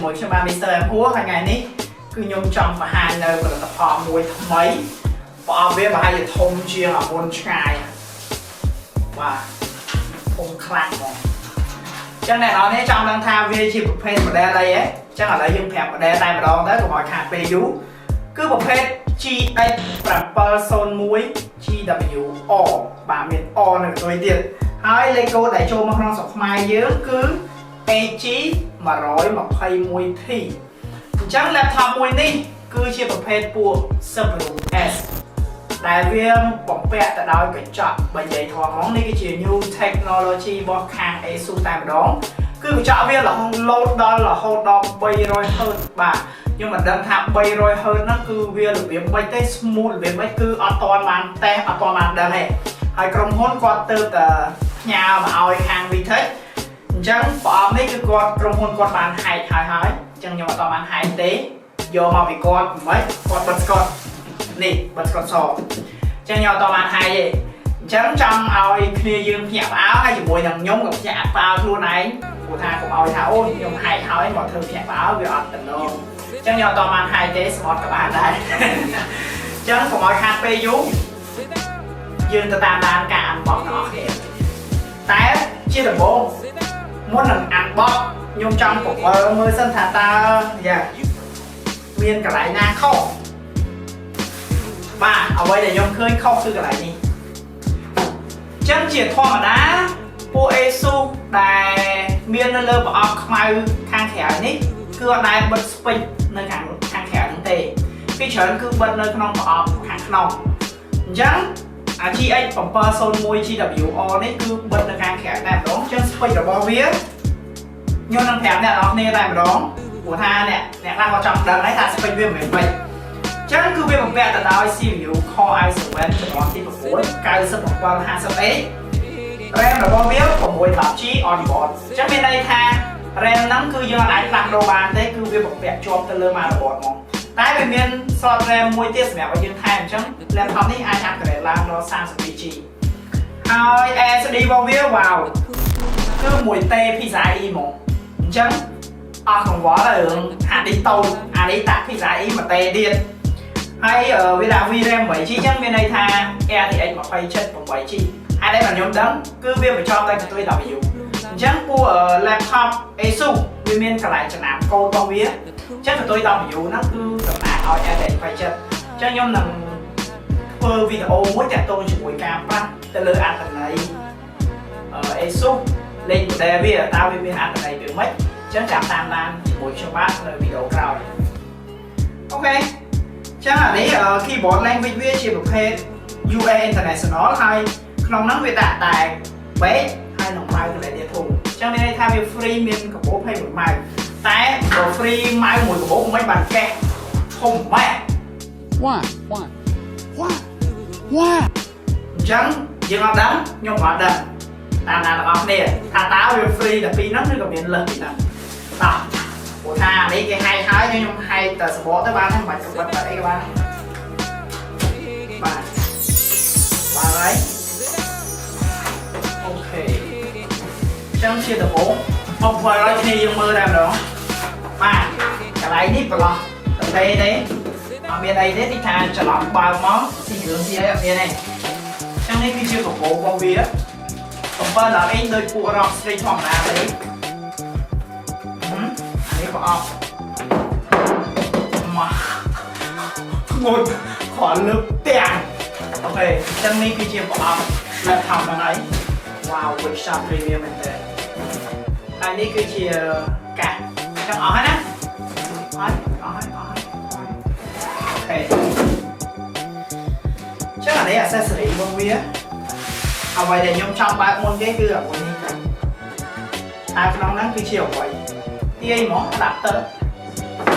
ជាមួយខ្ញុំបានមីស្ទ័រហួរថ្ងៃនេះគឺខ្ញុំចង់បង្ហាញនៅផលិតផលមួយថ្មីប្រអប់វាប្រហែលជាធំជាងអាមុនឆ្ងាយបាទធំខ្លាំងហ្មងចឹងអ្នកនរនេះចង់ដឹងថាវាជាប្រភេទ model អីហ៎ចឹងឥឡូវយើងប្រាប់ model តែម្ដងទៅកុំឲ្យខាតពេលយូរគឺប្រភេទ GX 701 GWR បាទមាន R នៅក្នុងទៀតហើយលេខកូដដែលចូលមកក្នុងស្រុកខ្មែរយើងគឺ AG 121T អញ្ចឹង laptop មួយនេះគឺជាប្រភេទពួក CPU S ដែលវាបំពាក់ទៅដោយកញ្ចក់បើនិយាយធំហ្មងនេះគឺជា new technology របស់ខាង ASUS តែម្ដងគឺកញ្ចក់វាload ដល់រហូតដល់ 300Hz បាទខ្ញុំមិនដឹងថា 300Hz ហ្នឹងគឺវារបៀបម៉េចទេ smooth របៀបម៉េចគឺអត់ទាន់បានតេស្តអត់ទាន់បានដឹងទេហើយក្រុមហ៊ុនគាត់ទើបតែផ្ញើមកឲ្យខាង VTech អញ្ចឹងប្រអប់នេះគឺគាត់ក្រុមហ៊ុនគាត់បានហែកហើយអញ្ចឹងខ្ញុំអត់បានហែកទេយកមកពីគាត់មិនគាត់បិទស្កត់នេះបិទស្កត់សអញ្ចឹងខ្ញុំអត់បានហែកទេអញ្ចឹងចង់ឲ្យគ្នាយើងភ្ញាក់ផ្អើលហើយជាមួយនឹងខ្ញុំក៏ភ្ញាក់ផ្អើលខ្លួនឯងព្រោះថាកុំឲ្យថាអូខ្ញុំហែកហើយមកធ្វើភ្ញាក់ផ្អើលវាអត់តំណងអញ្ចឹងខ្ញុំអត់បានហែកទេស្មត់ក៏បានដែរអញ្ចឹងកុំឲ្យខាតពេលយូរយើងទៅតាមដានការអានបោះរបស់គ្នាតែជាដំបូងមុននឹងអានបោះខ្ញុំចង់ប្រមើលមើលសិនថាតើមានកន្លែងណាខុសបាទអ្វីដែលខ្ញុំឃើញខុសគឺកន្លែងនេះអញ្ចឹងជាធម្មតាពួក ASUS ដែលមាននៅលើប្រអប់ខ្មៅខាងក្រៅនេះគឺអត់ដែលបិទ switch នៅខាងក្រៅហ្នឹងទេពីច្រើនគឺបិទនៅក្នុងប្រអប់ខាងក្នុងអញ្ចឹងGX 701 GWR នេះគឺបិទនៅខាងក្រៅតែម្ដងអញ្ចឹង switch របស់វាខ្ញុំនឹងប្រាប់អ្នកនរគ្នាតែម្ដងព្រោះថាអ្នកខ្លះក៏ចង់ដឹងហើយថា switch វាមិនមែនម៉េចអញ្ចឹងគឺវាបំពាក់ទៅដោយ CPU Core i7 ចំនួនទី9 9750H RAM របស់វា 610G on board អញ្ចឹងមានន័យថា RAM ហ្នឹងគឺយើងអាចផ្លាស់ប្ដូរបានទេគឺវាបំពាក់ជាប់ទៅលើ motherboard ហ្មងតែវាមាន slot RAM មួយទៀតសម្រាប់ឲ្យយើងថែមអញ្ចឹង laptop នេះអាច upgrade ឡើងដល់ 32G ហើយ SSD របស់វា wow គឺ 1T PCIe ហ្មងអញ្ចឹងអស់កង្វល់រឿងអានេះតូចអានេះតាក់ PCIe 1T ទៀតហើយវាដាក់ VRAM 8G អញ្ចឹងមានន័យថា RTX 2078G ហើយដែលខ្ញុំដឹងគឺវាបញ្ចប់តែកន្ទុយ W អញ្ចឹងពួក laptop ASUS វាមានកន្លែងចំណាំកូដរបស់វាអញ្ចឹងកន្ទុយ W ហ្នឹងគឺតំណាងឲ្យ RTX 2070អញ្ចឹងខ្ញុំនឹងធ្វើវីដេអូមួយទាក់ទងជាមួយការប្រាប់ទៅលើអត្ថន័យASUS លេខ model វាតើវាមានអត្ថន័យវាម៉េចអញ្ចឹងចាំតាមដានជាមួយខ្ញុំបាទនៅវីដេអូក្រោយអូខេចឹងអានេះ keyboard language វាជាប្រភេទ UA International ហើយក្នុងហ្នឹងវាដាក់តែ base ហើយនឹង mouse ទៅលេខធំចឹងមានន័យថាវា free មានកាបូប21 mouse តែបើ free mouse មួយកាបូបមិនបានកេះធំម៉ែWhy អញ្ចឹងយើងអត់ដឹងខ្ញុំអត់ដឹងតាមអ្នកទាំងអស់គ្នាថាតើវា free តែពីរហ្នឹងឬក៏មានលើសពីហ្នឹងតោះព្រោះថានេះគេហែកហើយខ្ញុំហែកតែសបកទៅបានហើយមិនបាច់ក្បិតបាត់អីក៏បានបាទហើយអូខេអញ្ចឹងជាដំបូងអបឲ្យឲ្យគ្នាយើងមើលតែម្ដងបាទកន្លែងនេះប្រឡោះតែទេអត់មានអីទេទីថាច្រឡំបើមកស៊ីគ្រឿងស៊ីអីអត់មានទេអញ្ចឹងនេះគឺជាកាបូបរបស់វា7ដល់អីដូចពួករ៉ុកស្រីធម្មតាទេនេះប្រអប់មកងុយខលលើកទាំងអូខេអញ្ចឹងនេះគឺជាប្រអប់ laptop ហ្នឹងហើយ wow workshop premium មែនទេហើយនេះគឺជាកាសអញ្ចឹងអស់ហើយណាអស់ហើយអូខេអញ្ចឹងអានេះ accessory របស់វាអ្វីដែលខ្ញុំចង់បើកមុនគេគឺអ្វីនេះតែក្នុងហ្នឹងគឺជាអ្វីទាយហ្មង adapter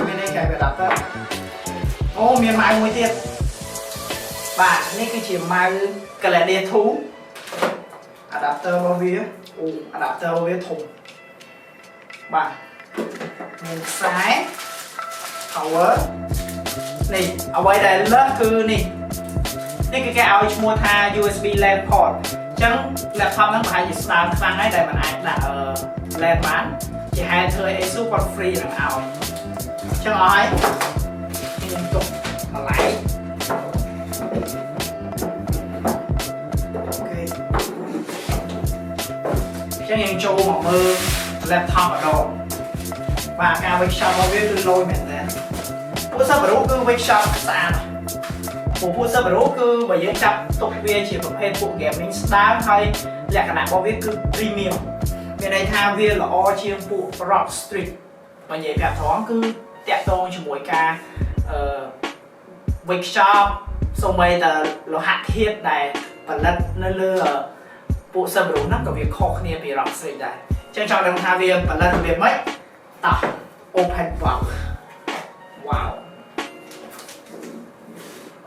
មានន័យថា adapter អូមានម៉ៅមួយទៀតបាទនេះគឺជាម៉ៅ Gladiator 2 adapter របស់វាអូ adapter របស់វាធំបាទមានខ្សែ power នេះអ្វីដែលលើសគឺនេះគឺគេឲ្យឈ្មោះថា USB LAN port អញ្ចឹង laptop ហ្នឹងប្រហែលជាស្ដើងខ្លាំងហើយដែលมันអាចដាក់ LAN បាន chỉ hai thời ASUS còn free là ao chẳng nói liên tục mà lấy ok chẳng những châu mà mơ laptop ở đâu và cả workshop có biết cứ lôi mình thếผู้สรุปคือ workshop สะอาดผู้สรุปคือបើយើងចាប់ទុកវាជាប្រភេទពួក gaming ស្ដារហើយលក្ខណៈរបស់វាគឺ premium មានន័យថាវាល្អជាងពួក rock street បើនិយាយប្រាប់ត្រង់គឺតាក់ទងជាមួយការworkshop សូម្បីតែលោហៈធាតុដែលផលិតនៅលើពួកសរុបហ្នឹងក៏វាខុសគ្នាពី rock street ដែរអញ្ចឹងចង់ដឹងថាវាផលិតរបៀបម៉េចតោះ open box វ៉ាវ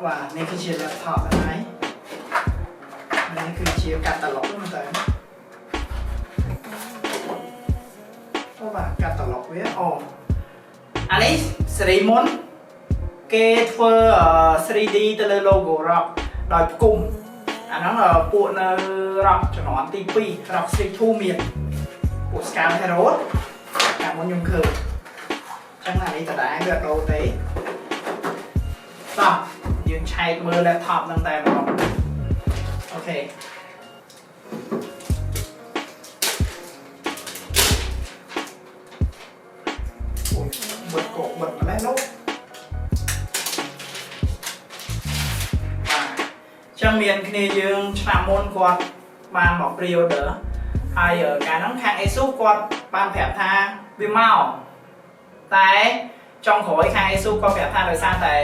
បាទនេះគឺជា laptop ហ្នឹងហើយនេះគឺជាកាតាឡុកហ្នឹងទៅអូបាទកាតាឡុកវាអូអានេះសេរីមុនគេធ្វើ 3D ទៅលើ logo rock ដោយផ្គុំអាហ្នឹងពួកនៅ rock ជំនាន់ទី2 rock street 2មានពួក Scar Hero កាលមុនខ្ញុំឃើញចឹងអានេះតដែរវាដូរទេតោះយើងឆែកមើល laptop ហ្នឹងតែម្ដងអូខេអូយបិទកបិតម្លេះនោះបាទចឹងមានគ្នាយើងឆ្នាំមុនគាត់បានមក pre-order ហើយកាលហ្នឹងខាង ASUS គាត់បានប្រាប់ថាវាមកតែចុងក្រោយខាង ASUS គាត់ប្រាប់ថាដោយសារតែ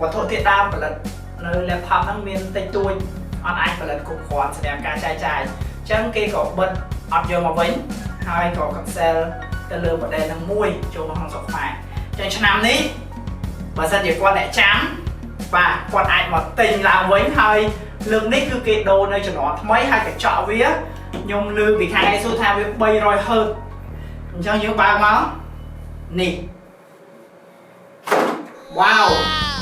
វត្ថុធាតុដើមផលិតនៅ laptop ហ្នឹងមានតិចតួចអត់អាចផលិតគ្រប់គ្រាន់សម្រាប់ការចែកចាយអញ្ចឹងគេក៏បិទអត់យកមកវិញហើយក៏ cancel ទៅលើ model ហ្នឹងមួយចូលក្នុងស្រុកខ្មែរអញ្ចឹងឆ្នាំនេះបើសិនជាគាត់អ្នកចាំបាទគាត់អាចមកទិញឡើងវិញហើយលើកនេះគឺគេដូរនៅជំនាន់ថ្មីហើយកញ្ចក់វាខ្ញុំលើកពីខាង ASUS ថាវា 300Hz អញ្ចឹងយើងបើកមកនេះវ៉ាវ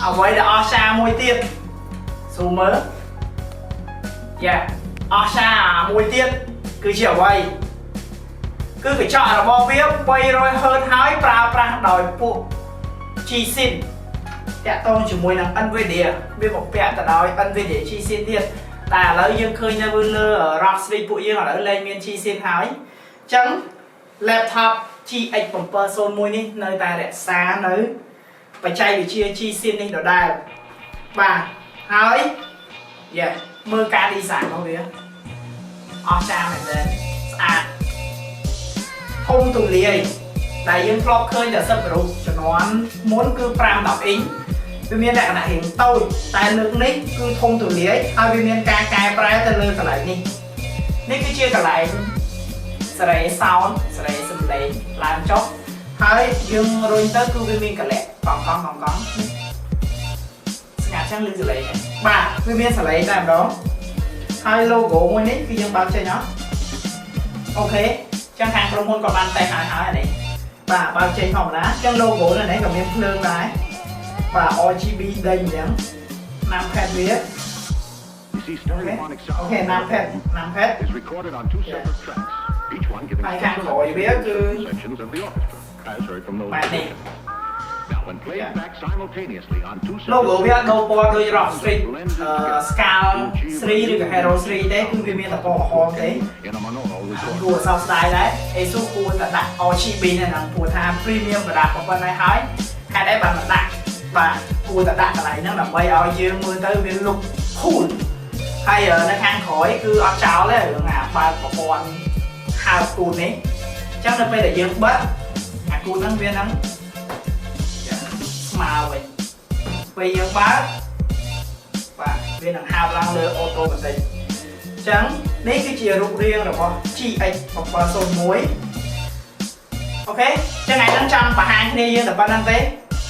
អ្វីដែលអស្ចារ្យមួយទៀតស៊ូមមើលយ៉ាអស្ចារ្យមួយទៀតគឺជាអ្វីគឺកញ្ចក់របស់វា 300Hz ហើយប្រើប្រាស់ដោយពួក G-Syn តាក់ទងជាមួយនឹង Nvidia វាបំពាក់ទៅដោយ Nvidia G-Syn ទៀតតែឥឡូវយើងឃើញនៅលើ Rock Street ពួកយើងឥឡូវលែងមាន G-Syn ហើយអញ្ចឹង laptop GX 701នេះនៅតែរក្សានៅបច្ចេកវិទ្យា G-Syn នេះដដែលបាទហើយយ៉ាមើលការ design របស់វាអស្ចារ្យមែនទែនស្អាតធំទូលាយដែលយើងធ្លាប់ឃើញតែសិបរូបជំនាន់មុនគឺ 5-10 អ៊ីងវាមានលក្ខណៈរាងតូចតែលើកនេះគឺធំទូលាយហើយវាមានការកែប្រែទៅលើកន្លែងនេះគឺជាកន្លែងសេរី sound សេរីសំឡេងឡើងចុះហើយយើងរុញទៅគឺវាមានកលៈកង់ស្ងាត់ចឹងឮសលេងបាទវាមានសលេងតែម្ដងហើយ logo មួយនេះគឺយើងបើកចេញអត់អូខេចឹងខាងក្រុមហ៊ុនក៏បានតែហើយអានេះបាទបើកចេញធម្មតាចឹង logo នៅនេះក៏មានភ្លើងដែរបាទ RGB ដេញអញ្ចឹងណាំ pad វាអូខេណាំ padហើយខាងក្រោយវាគឺបាទនេះlogo វាដូរពណ៌ដូច Rock Street Scar 3 ឬក៏ Hero 3ទេគឺវាមានតែពណ៌ក្រហមទេគួរសោកស្ដាយដែរ ASUS គួរតែដាក់ RGB នៅហ្នឹងព្រោះថា premium ប្រដាប់ប៉ុណ្ណេះហើយហេតុអីបានមិនដាក់បាទគួរតែដាក់កន្លែងហ្នឹងដើម្បីឲ្យយើងមើលទៅវា look cool ហើយនៅខាងក្រោយគឺអត់ចោលទេរឿងអាបើកប្រព័ន្ធហៅគូននេះអញ្ចឹងនៅពេលដែលយើងបិទអាគូនហ្នឹងវាហ្នឹងស្មើវិញពេលយើងបើកបាទវានឹងហើបឡើងលើអូតូម៉ាទិកអញ្ចឹងនេះគឺជារូបរាងរបស់ GX 701អូខេអញ្ចឹងថ្ងៃហ្នឹងចង់បង្ហាញគ្នាយើងតែប៉ុណ្្នឹងទេ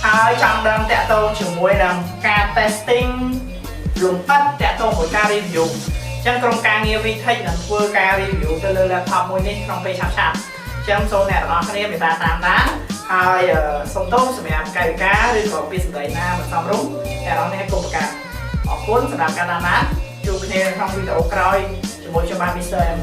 ហើយចង់ដឹងតាក់ទងជាមួយនឹងការ testing លំអិតតាក់ទងជាមួយការ review អញ្ចឹងក្រុមការងារ VTech នឹងធ្វើការ review ទៅលើ laptop មួយនេះក្នុងពេលឆាប់ៗអញ្ចឹងសូមអ្នកទាំងអស់គ្នាមេត្តាតាមដានហើយសូមទោសសម្រាប់កាយវិការឬក៏ពាក្យសម្ដីណាមិនសមរម្យអ្នកទាំងអស់គ្នាកុំប្រកាន់អរគុណសម្រាប់ការតាមដានជួបគ្នាក្នុងវីដេអូក្រោយជាមួយខ្ញុំបាទ Mr. M.